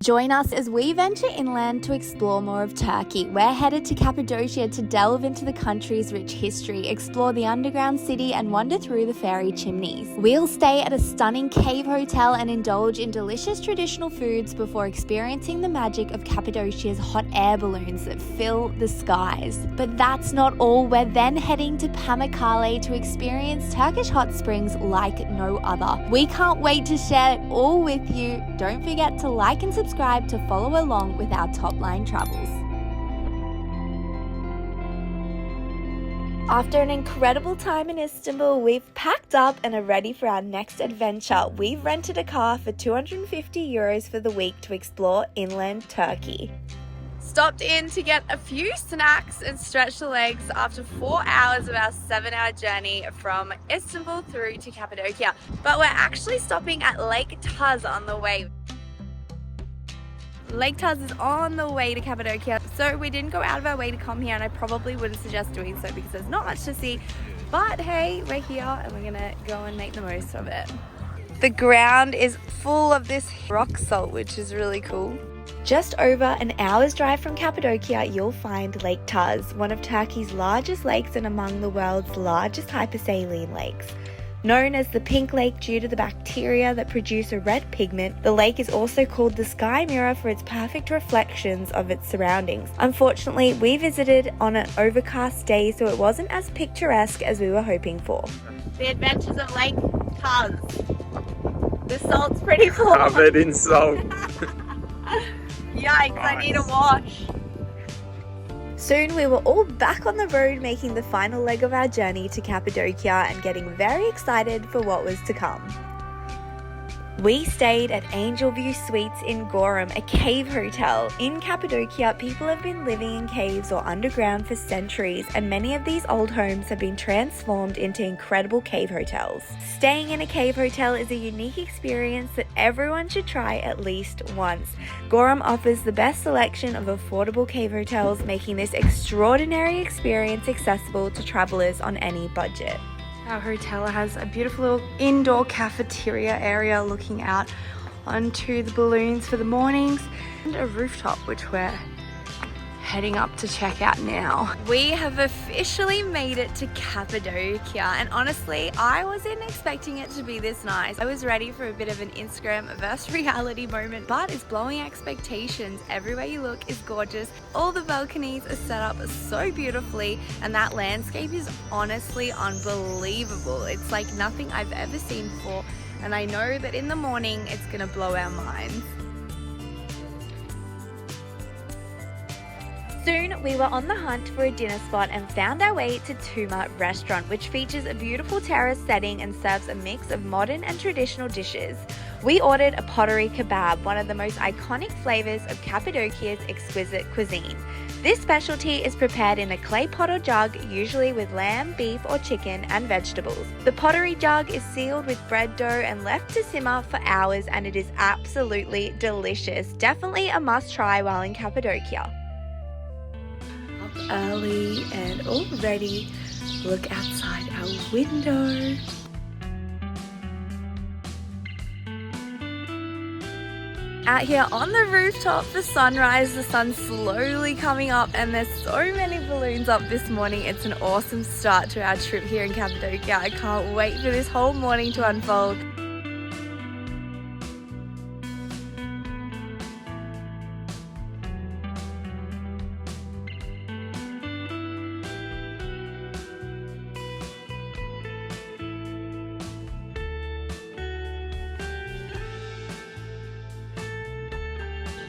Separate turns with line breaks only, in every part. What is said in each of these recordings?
Join us as we venture inland to explore more of Turkey. We're headed to Cappadocia to delve into the country's rich history, explore the underground city and wander through the fairy Chimneys. We'll stay at a stunning cave hotel and indulge in delicious traditional foods before experiencing the magic of Cappadocia's hot air balloons that fill the skies. But that's not all. We're then heading to Pamukkale to experience Turkish hot springs like no other. We can't wait to share it all with you. Don't forget to like and subscribe to follow along with our top line travels. After an incredible time in Istanbul, we've packed up and are ready for our next adventure. We've rented a car for €250 for the week to explore inland Turkey. Stopped in to get a few snacks and stretch the legs after 4 hours of our 7-hour journey from Istanbul through to Cappadocia. But we're actually stopping at Lake Tuz on the way. Lake Tuz is on the way to Cappadocia, so we didn't go out of our way to come here, and I probably wouldn't suggest doing so because there's not much to see. But hey, we're here and we're gonna go and make the most of it. The ground is full of this rock salt, which is really cool. Just over an hour's drive from Cappadocia, you'll find Lake Tuz, one of Turkey's largest lakes and among the world's largest hypersaline lakes. Known as the Pink Lake due to the bacteria that produce a red pigment, the lake is also called the Sky Mirror for its perfect reflections of its surroundings. Unfortunately, we visited on an overcast day, so it wasn't as picturesque as we were hoping for. The adventures of Lake Tuz. The salt's pretty full.
Covered in salt.
Yikes, nice. I need a wash. Soon we were all back on the road, making the final leg of our journey to Cappadocia and getting very excited for what was to come. We stayed at Angel View Suites in Gorham, a cave hotel. In Cappadocia, people have been living in caves or underground for centuries, and many of these old homes have been transformed into incredible cave hotels. Staying in a cave hotel is a unique experience that everyone should try at least once. Gorham offers the best selection of affordable cave hotels, making this extraordinary experience accessible to travelers on any budget. Our hotel has a beautiful little indoor cafeteria area looking out onto the balloons for the mornings and a rooftop which we're heading up to check out now. We have officially made it to Cappadocia, and honestly I wasn't expecting it to be this nice. I was ready for a bit of an Instagram versus reality moment, but it's blowing expectations. Everywhere you look is gorgeous. All the balconies are set up so beautifully, and that landscape is honestly unbelievable. It's like nothing I've ever seen before, and I know that in the morning it's gonna blow our minds. Soon we were on the hunt for a dinner spot and found our way to TUMA Restaurant, which features a beautiful terrace setting and serves a mix of modern and traditional dishes. We ordered a pottery kebab, one of the most iconic flavors of Cappadocia's exquisite cuisine. This specialty is prepared in a clay pot or jug, usually with lamb, beef or chicken and vegetables. The pottery jug is sealed with bread dough and left to simmer for hours, and it is absolutely delicious. Definitely a must try while in Cappadocia. Early and already look outside our window. Out here on the rooftop for sunrise, the sun's slowly coming up and there's so many balloons up this morning. It's an awesome start to our trip here in Cappadocia. I can't wait for this whole morning to unfold.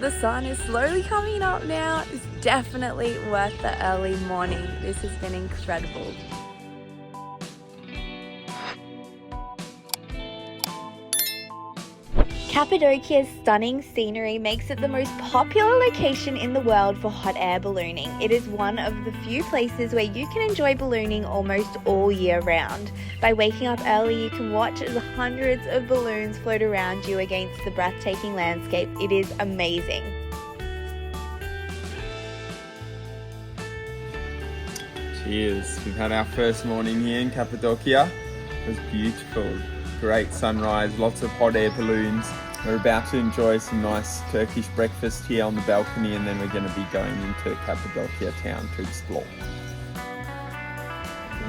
The sun is slowly coming up now. It's definitely worth the early morning. This has been incredible. Cappadocia's stunning scenery makes it the most popular location in the world for hot air ballooning. It is one of the few places where you can enjoy ballooning almost all year round. By waking up early, you can watch as hundreds of balloons float around you against the breathtaking landscape. It is amazing.
Cheers. We've had our first morning here in Cappadocia. It was beautiful. Great sunrise, lots of hot air balloons. We're about to enjoy some nice Turkish breakfast here on the balcony, and then we're going to be going into Cappadocia town to explore.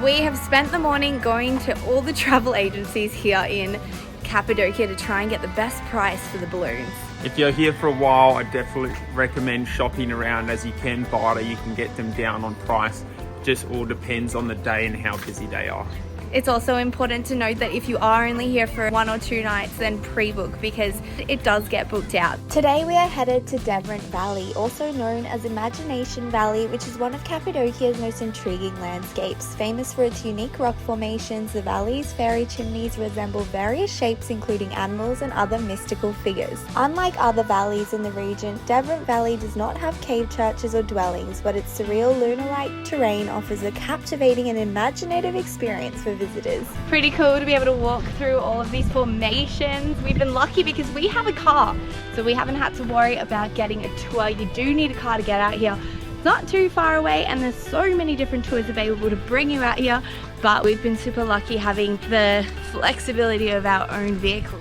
We have spent the morning going to all the travel agencies here in Cappadocia to try and get the best price for the balloons.
If you're here for a while, I definitely recommend shopping around as you can barter. You can get them down on price. Just all depends on the day and how busy they are.
It's also important to note that if you are only here for 1 or 2 nights, then pre-book because it does get booked out. Today we are headed to Devrent Valley, also known as Imagination Valley, which is one of Cappadocia's most intriguing landscapes. Famous for its unique rock formations, the valley's fairy chimneys resemble various shapes including animals and other mystical figures. Unlike other valleys in the region, Devrent Valley does not have cave churches or dwellings, but its surreal lunar-like terrain offers a captivating and imaginative experience for visitors. Pretty cool to be able to walk through all of these formations. We've been lucky because we have a car, so we haven't had to worry about getting a tour. You do need a car to get out here. It's not too far away and there's so many different tours available to bring you out here, but we've been super lucky having the flexibility of our own vehicle.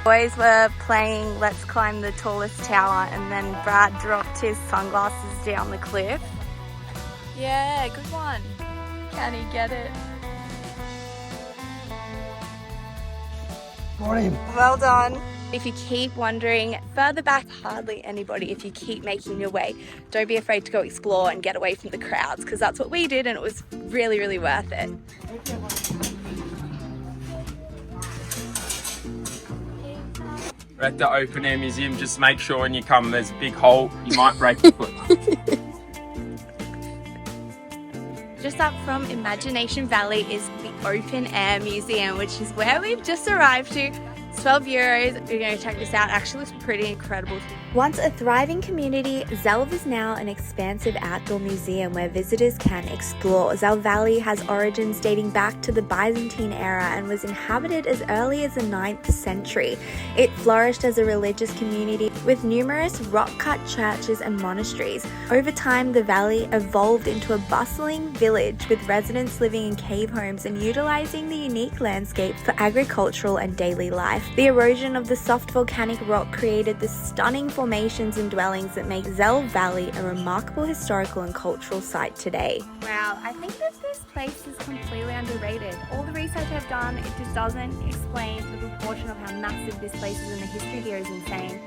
Boys were playing Let's Climb the Tallest Tower, and then Brad dropped his sunglasses down the cliff. Yeah, good one. Can he get it?
Morning.
Well done. If you keep wondering, further back, hardly anybody. If you keep making your way, don't be afraid to go explore and get away from the crowds, because that's what we did and it was really, really worth it.
We're at the open air museum. Just make sure when you come there's a big hole, you might break your foot.
Just up from Imagination Valley is the Open Air Museum, which is where we've just arrived to. It's 12 euros. We're going to check this out. Actually looks pretty incredible. Once a thriving community, Zelve is now an expansive outdoor museum where visitors can explore. Zelve Valley has origins dating back to the Byzantine era and was inhabited as early as the 9th century. It flourished as a religious community with numerous rock-cut churches and monasteries. Over time, the valley evolved into a bustling village with residents living in cave homes and utilizing the unique landscape for agricultural and daily life. The erosion of the soft volcanic rock created the stunning formations and dwellings that make Zelve Valley a remarkable historical and cultural site today. Wow, I think that this place is completely underrated. All the research I've done, it just doesn't explain the proportion of how massive this place is, and the history here is insane.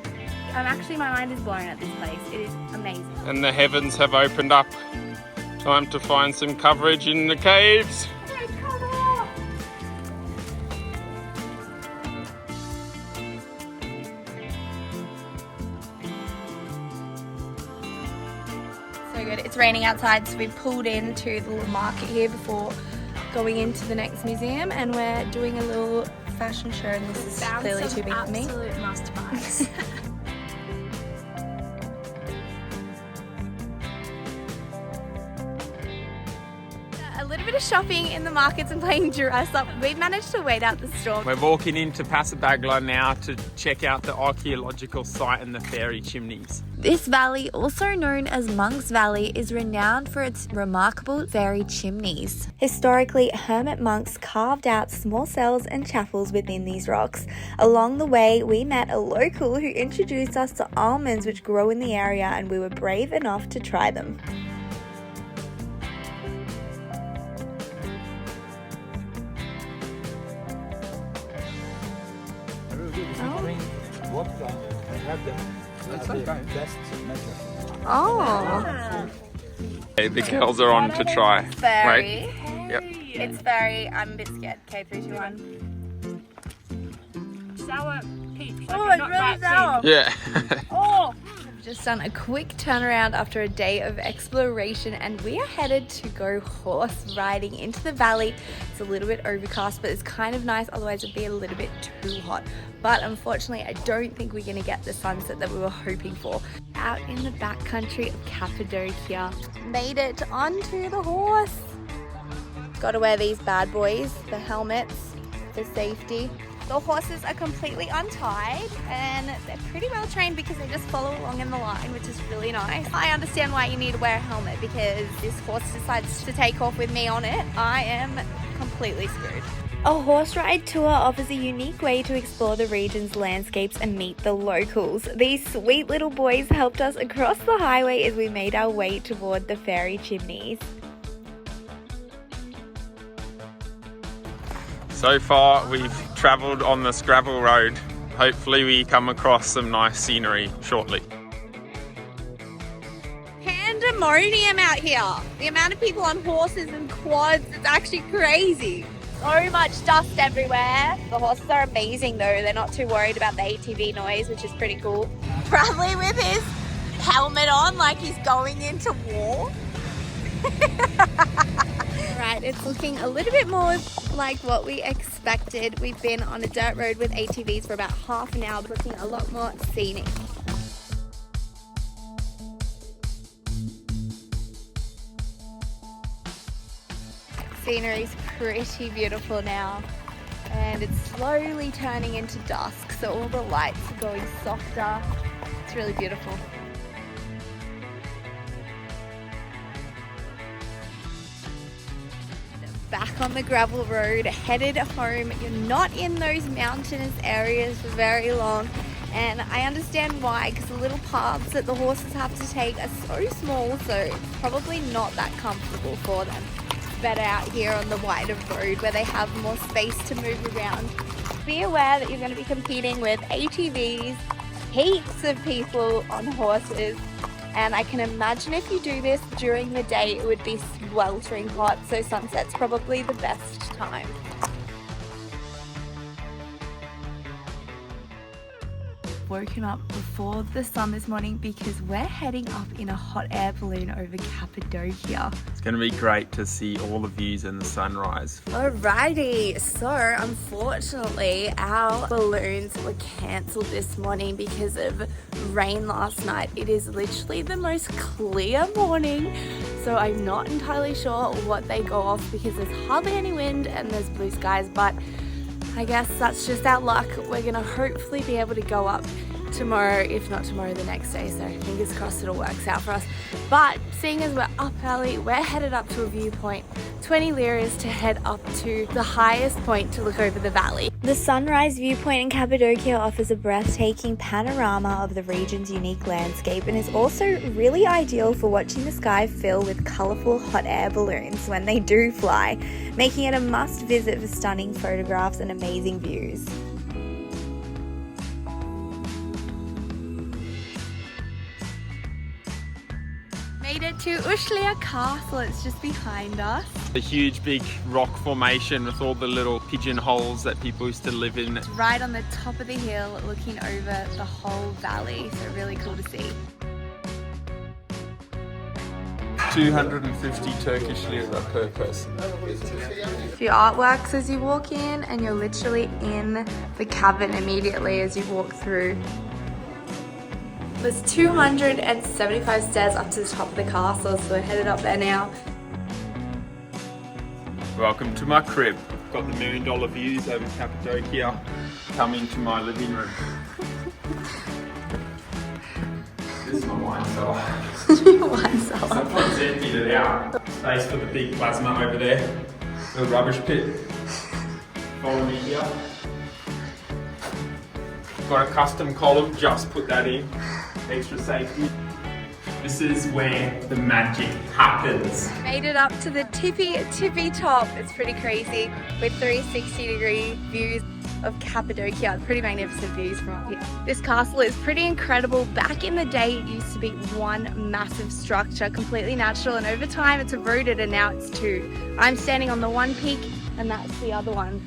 My mind is blown at this place. It is amazing.
And the heavens have opened up. Time to find some coverage in the caves.
So good. It's raining outside, so we pulled into the little market here before going into the next museum, and we're doing a little fashion show, and this is clearly too big for me.
Absolute must buys.
A little bit of shopping in the markets and playing dress up. We've managed to wait out the storm.
We're walking into Pasabaglari now to check out the archaeological site and the fairy chimneys.
This valley, also known as Monk's Valley, is renowned for its remarkable fairy chimneys. Historically, hermit monks carved out small cells and chapels within these rocks. Along the way, we met a local who introduced us to almonds which grow in the area, and we were brave enough to try them. Oh.
Okay, the girls are on to try.
Fairy.
Yep.
It's fairy. I'm a bit scared. Okay, 3, 2, 1.
Sour peach.
Oh, it's really sour.
Yeah.
Oh! We've just done a quick turnaround after a day of exploration, and we are headed to go horse riding into the valley. It's a little bit overcast, but it's kind of nice, otherwise it'd be a little bit too hot. But unfortunately, I don't think we're going to get the sunset that we were hoping for. Out in the backcountry of Cappadocia. Made it onto the horse. Got to wear these bad boys, the helmets for safety. The horses are completely untied and they're pretty well trained because they just follow along in the line, which is really nice. I understand why you need to wear a helmet because this horse decides to take off with me on it. I am completely screwed. A horse ride tour offers a unique way to explore the region's landscapes and meet the locals. These sweet little boys helped us across the highway as we made our way toward the fairy Chimneys.
So far we've travelled on this gravel road. Hopefully we come across some nice scenery shortly.
Pandemonium out here. The amount of people on horses and quads is actually crazy. So much dust everywhere. The horses are amazing though. They're not too worried about the ATV noise, which is pretty cool. Probably with his helmet on like he's going into war. Right, it's looking a little bit more like what we expected. We've been on a dirt road with ATVs for about half an hour, looking a lot more scenic. Scenery's pretty beautiful now, and it's slowly turning into dusk, so all the lights are going softer. It's really beautiful. Back on the gravel road, headed home. You're not in those mountainous areas for very long, and I understand why, because the little paths that the horses have to take are so small, so it's probably not that comfortable for them. It's better out here on the wider road where they have more space to move around. Be aware that you're going to be competing with ATVs, heaps of people on horses, and I can imagine if you do this during the day, it would be sweltering hot, so sunset's probably the best time. Woken up before the sun this morning because we're heading up in a hot air balloon over Cappadocia.
It's going to be great to see all the views and the sunrise.
Alrighty, so unfortunately our balloons were cancelled this morning because of rain last night. It is literally the most clear morning, so I'm not entirely sure what they go off because there's hardly any wind and there's blue skies, but I guess that's just our luck. We're gonna hopefully be able to go up tomorrow, if not tomorrow, the next day, so fingers crossed it all works out for us. But seeing as we're up early, we're headed up to a viewpoint, 20 liras to head up to the highest point to look over the valley. The sunrise viewpoint in Cappadocia offers a breathtaking panorama of the region's unique landscape and is also really ideal for watching the sky fill with colourful hot air balloons when they do fly, making it a must visit for stunning photographs and amazing views. Made it to Uchisar Castle, it's just behind us.
A huge big rock formation with all the little pigeonholes that people used to live in.
It's right on the top of the hill looking over the whole valley, so really cool to see.
250 Turkish lira per person.
A few artworks as you walk in, and you're literally in the cavern immediately as you walk through. There's 275 stairs up to the top of the castle, so we're headed up there now.
Welcome to my crib. Got the $1 million views over Cappadocia. Come into my living room. This is my wine cellar.
Wine cellar.
Sometimes emptied it out. Space for the big plasma over there. The rubbish pit. Follow me here. Got a custom column, just put that in. Extra safety. This is where the magic happens.
Made it up to the tippy top. It's pretty crazy with 360-degree views of Cappadocia. Pretty magnificent views from up here. This castle is pretty incredible. Back in the day, it used to be one massive structure, completely natural, and over time it's eroded and now it's two. I'm standing on the one peak and that's the other one.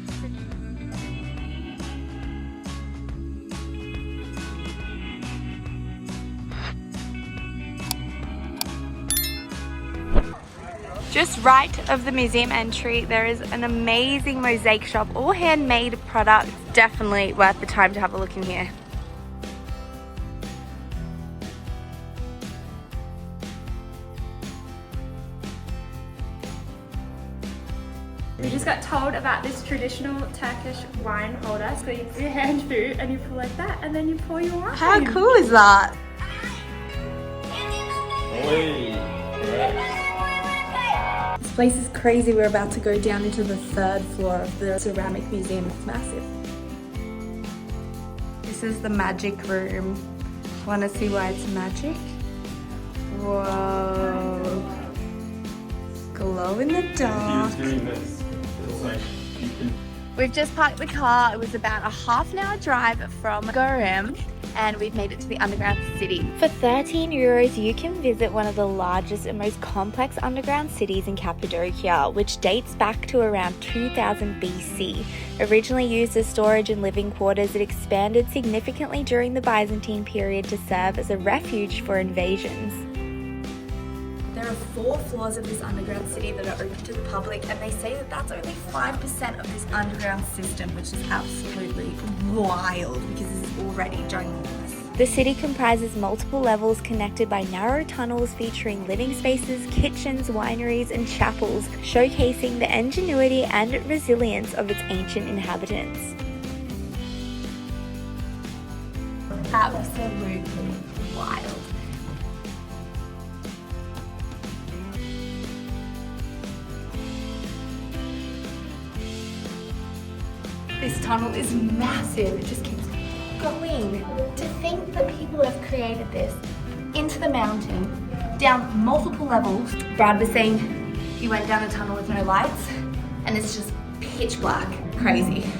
Just right of the museum entry, there is an amazing mosaic shop, all handmade products. Definitely worth the time to have a look in here.
We just got told about this traditional Turkish wine holder. So you put your hand through and you pull like that and then you pour your wine.
How cool is that? This place is crazy. We're about to go down into the 3rd floor of the ceramic museum. It's massive. This is the magic room. Want to see why it's magic? Whoa. Glow in the dark. We've just parked the car. It was about a half-an-hour drive from Gorem and we've made it to the underground city. For €13, you can visit one of the largest and most complex underground cities in Cappadocia, which dates back to around 2000 BC. Originally used as storage and living quarters, it expanded significantly during the Byzantine period to serve as a refuge for invasions. There are 4 floors of this underground city that are open to the public, and they say that that's only 5% of this underground system, which is absolutely wild because this is already ginormous. The city comprises multiple levels connected by narrow tunnels featuring living spaces, kitchens, wineries, and chapels, showcasing the ingenuity and resilience of its ancient inhabitants. Absolutely wild. This tunnel is massive, it just keeps going. To think that people have created this into the mountain, down multiple levels. Brad was saying he went down a tunnel with no lights and it's just pitch black, crazy.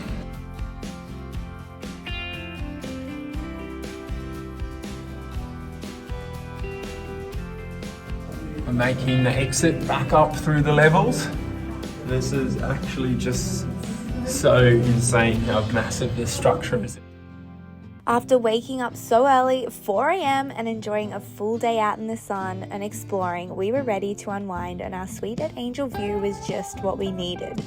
I'm making the exit back up through the levels. This is actually just so insane how massive this structure is.
After waking up so early, 4 AM, and enjoying a full day out in the sun and exploring, we were ready to unwind, and our suite at Angel View was just what we needed.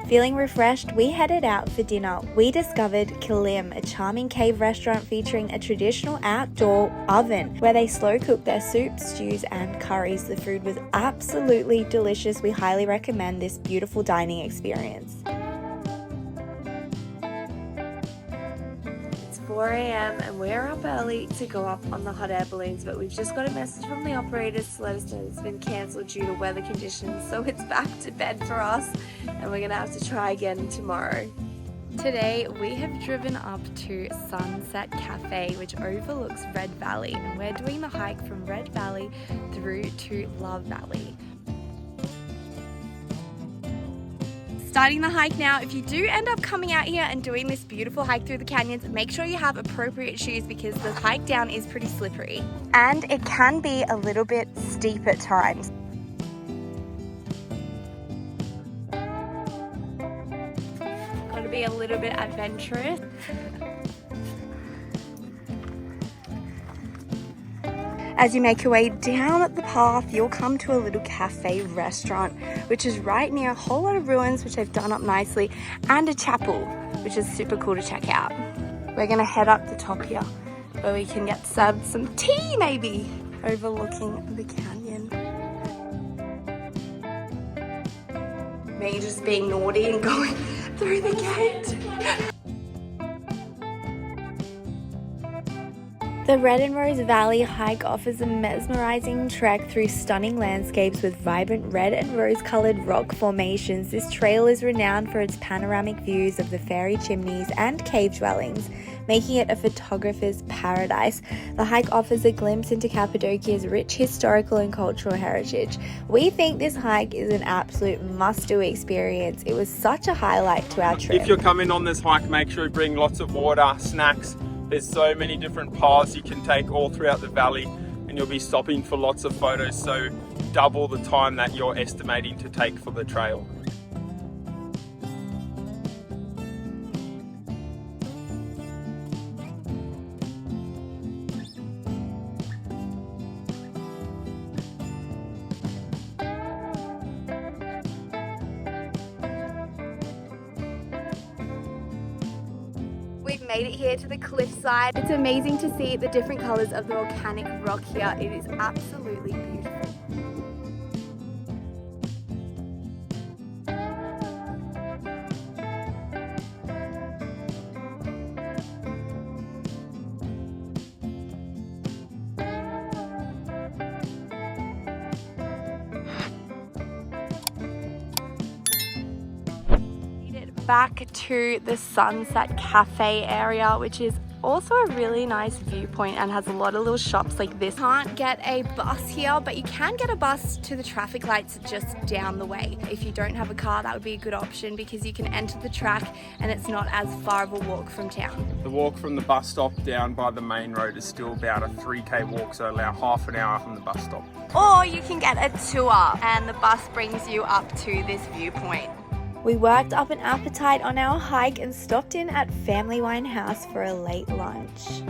Feeling refreshed, we headed out for dinner. We discovered Kilim, a charming cave restaurant featuring a traditional outdoor oven where they slow cook their soups, stews, and curries. The food was absolutely delicious. We highly recommend this beautiful dining experience. 4 AM and we're up early to go up on the hot air balloons, but we've just got a message from the operators to let us know it's been cancelled due to weather conditions, so it's back to bed for us and we're gonna have to try again tomorrow. Today we have driven up to Sunset Cafe, which overlooks Red Valley, and we're doing the hike from Red Valley through to Love Valley. Starting the hike now. If you do end up coming out here and doing this beautiful hike through the canyons, make sure you have appropriate shoes because the hike down is pretty slippery and it can be a little bit steep at times. Got to be a little bit adventurous. As you make your way down the path, you'll come to a little cafe restaurant, which is right near a whole lot of ruins, which they've done up nicely, and a chapel, which is super cool to check out. We're gonna head up the top here, where we can get served some tea, maybe, overlooking the canyon. Me just being naughty and going through the gate. The Red and Rose Valley hike offers a mesmerizing trek through stunning landscapes with vibrant red and rose-colored rock formations. This trail is renowned for its panoramic views of the fairy chimneys and cave dwellings, making it a photographer's paradise. The hike offers a glimpse into Cappadocia's rich historical and cultural heritage. We think this hike is an absolute must-do experience. It was such a highlight to our trip.
If you're coming on this hike, make sure you bring lots of water, snacks. There's so many different paths you can take all throughout the valley, and you'll be stopping for lots of photos, so double the time that you're estimating to take for the trail.
We've made it here to the cliffside. It's amazing to see the different colors of the volcanic rock here. It is absolutely beautiful. back to the Sunset Cafe area, which is also a really nice viewpoint and has a lot of little shops like this. Can't get a bus here, but you can get a bus to the traffic lights just down the way. If you don't have a car, that would be a good option because you can enter the track and it's not as far of a walk from town.
The walk from the bus stop down by the main road is still about a 3k walk, so allow half an hour from the bus stop.
Or you can get a tour and the bus brings you up to this viewpoint. We worked up an appetite on our hike and stopped in at Family Wine House for a late lunch.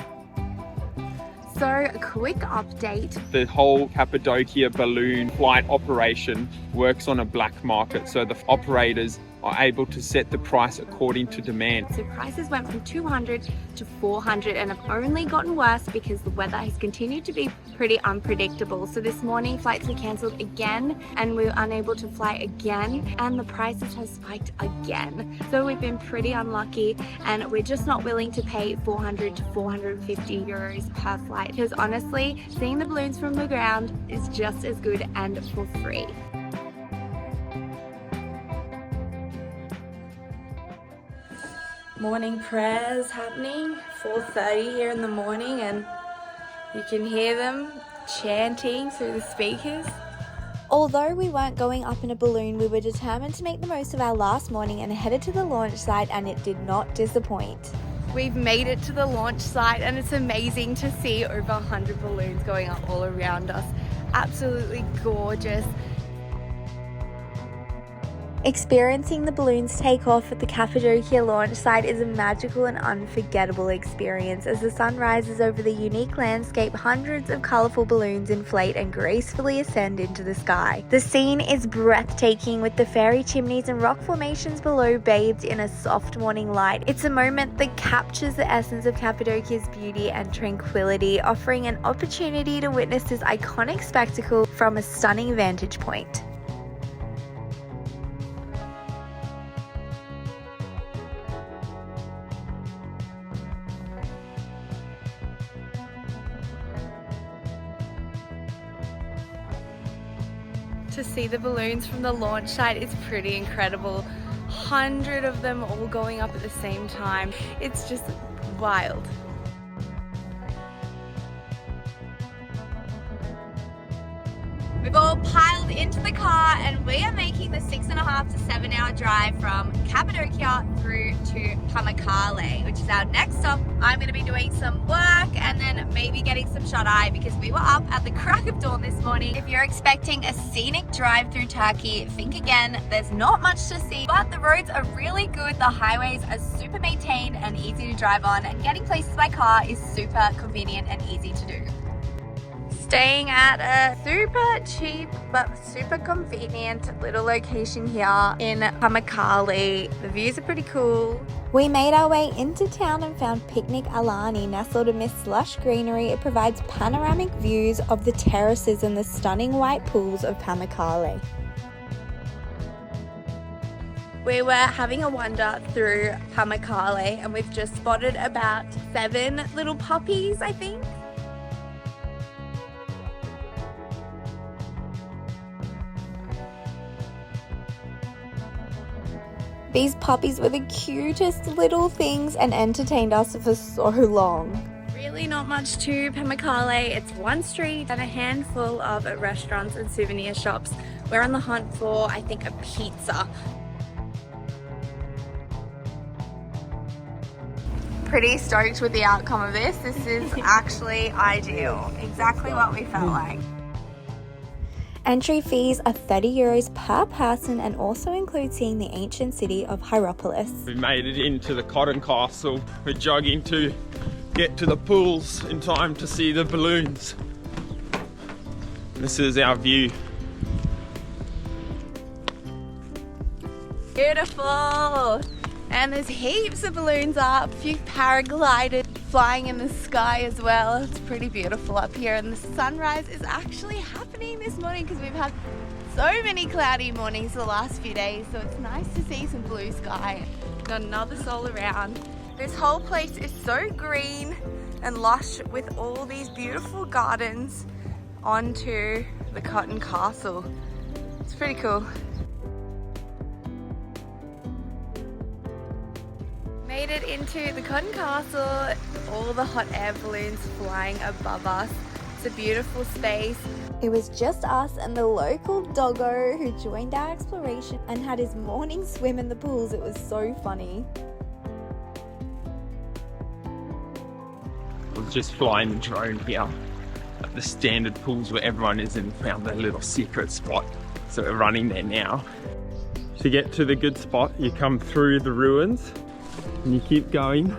So, a quick update.
The whole Cappadocia balloon flight operation works on a black market, so the operators are able to set the price according to demand.
So prices went from 200 to 400 and have only gotten worse because the weather has continued to be pretty unpredictable. So this morning flights were cancelled again and we were unable to fly again and the prices have spiked again. So we've been pretty unlucky and we're just not willing to pay 400 to 450 euros per flight because honestly, seeing the balloons from the ground is just as good and for free. Morning prayers happening, 4:30 here in the morning, and you can hear them chanting through the speakers. Although we weren't going up in a balloon, we were determined to make the most of our last morning and headed to the launch site, and it did not disappoint. We've made it to the launch site and it's amazing to see over 100 balloons going up all around us. Absolutely gorgeous. Experiencing the balloons take off at the Cappadocia launch site is a magical and unforgettable experience. As the sun rises over the unique landscape, hundreds of colourful balloons inflate and gracefully ascend into the sky. The scene is breathtaking with the fairy chimneys and rock formations below bathed in a soft morning light. It's a moment that captures the essence of Cappadocia's beauty and tranquility, offering an opportunity to witness this iconic spectacle from a stunning vantage point. To see the balloons from the launch site is pretty incredible. 100 of them all going up at the same time. It's just wild. We've all piled into the car and we are making the 6.5 to 7 hour drive from Cappadocia through to Pamukkale, which is our next stop. I'm going to be doing some work and then maybe getting some shut-eye because we were up at the crack of dawn this morning. If you're expecting a scenic drive through Turkey, think again. There's not much to see, but the roads are really good. The highways are super maintained and easy to drive on, and getting places by car is super convenient and easy to do. Staying at a super cheap but super convenient little location here in Pamukkale. The views are pretty cool. We made our way into town and found Picnic Alani. Nestled amidst lush greenery, it provides panoramic views of the terraces and the stunning white pools of Pamukkale. We were having a wander through Pamukkale and we've just spotted about 7 little puppies, I think. These puppies were the cutest little things and entertained us for so long. Really not much to Pamukkale. It's one street and a handful of restaurants and souvenir shops. We're on the hunt for, I think, a pizza. Pretty stoked with the outcome of this. This is actually ideal. Exactly what we felt like. Entry fees are 30 euros per person and also include seeing the ancient city of Hierapolis.
We made it into the Cotton Castle. We're jogging to get to the pools in time to see the balloons. This is our view.
Beautiful! And there's heaps of balloons up, a few paragliders flying in the sky as well. It's pretty beautiful up here, and the sunrise is actually happening this morning because we've had so many cloudy mornings the last few days, so it's nice to see some blue sky. Got another soul around. This whole place is so green and lush with all these beautiful gardens onto the Cotton Castle. It's pretty cool. Made it into the Cotton Castle, all the hot air balloons flying above us. It's a beautiful space. It was just us and the local doggo who joined our exploration and had his morning swim in the pools. It was so funny.
I was just flying the drone here at the standard pools where everyone is and found their little secret spot. So we're running there now. To get to the good spot, you come through the ruins and you keep going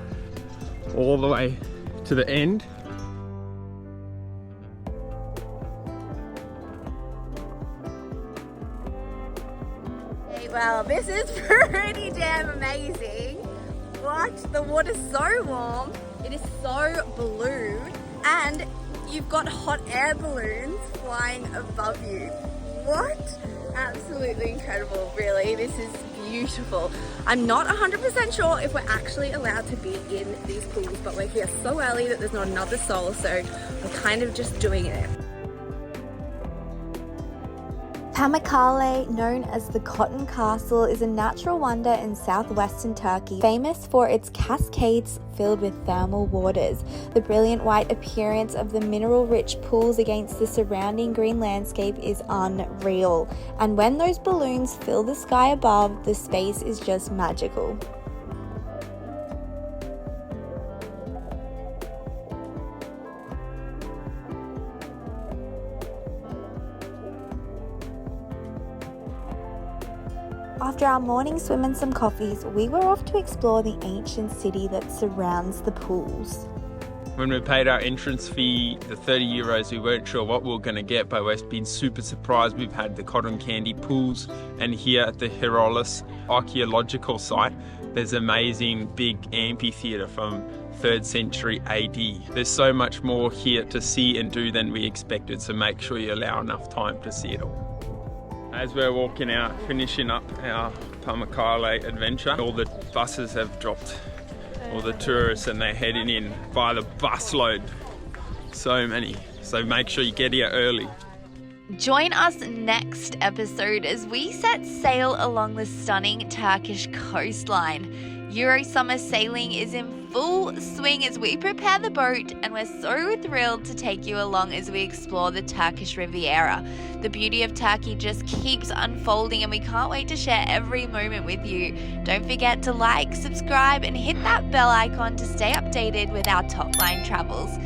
all the way to the end.
Well, this is pretty damn amazing. What? The water's so warm, it is so blue, and you've got hot air balloons flying above you. What? Absolutely incredible, really. This is beautiful. I'm not 100% sure if we're actually allowed to be in these pools, but we're here so early that there's not another soul, so we're kind of just doing it. Pamukkale, known as the Cotton Castle, is a natural wonder in southwestern Turkey, famous for its cascades filled with thermal waters. The brilliant white appearance of the mineral-rich pools against the surrounding green landscape is unreal. And when those balloons fill the sky above, the space is just magical. After our morning swim and some coffees, we were off to explore the ancient city that surrounds the pools.
When we paid our entrance fee, the 30 euros, we weren't sure what we were going to get, but we've been super surprised. We've had the cotton candy pools, and here at the Herolis archaeological site, there's an amazing big amphitheatre from 3rd century AD. There's so much more here to see and do than we expected, so make sure you allow enough time to see it all. As we're walking out, finishing up our Pamukkale adventure, all the buses have dropped, all the tourists, and they're heading in by the busload. So many. So make sure you get here early.
Join us next episode as we set sail along the stunning Turkish coastline. Euro summer sailing is in full swing as we prepare the boat, and we're so thrilled to take you along as we explore the Turkish Riviera. The beauty of Turkey just keeps unfolding, and we can't wait to share every moment with you. Don't forget to like, subscribe, and hit that bell icon to stay updated with our top line travels.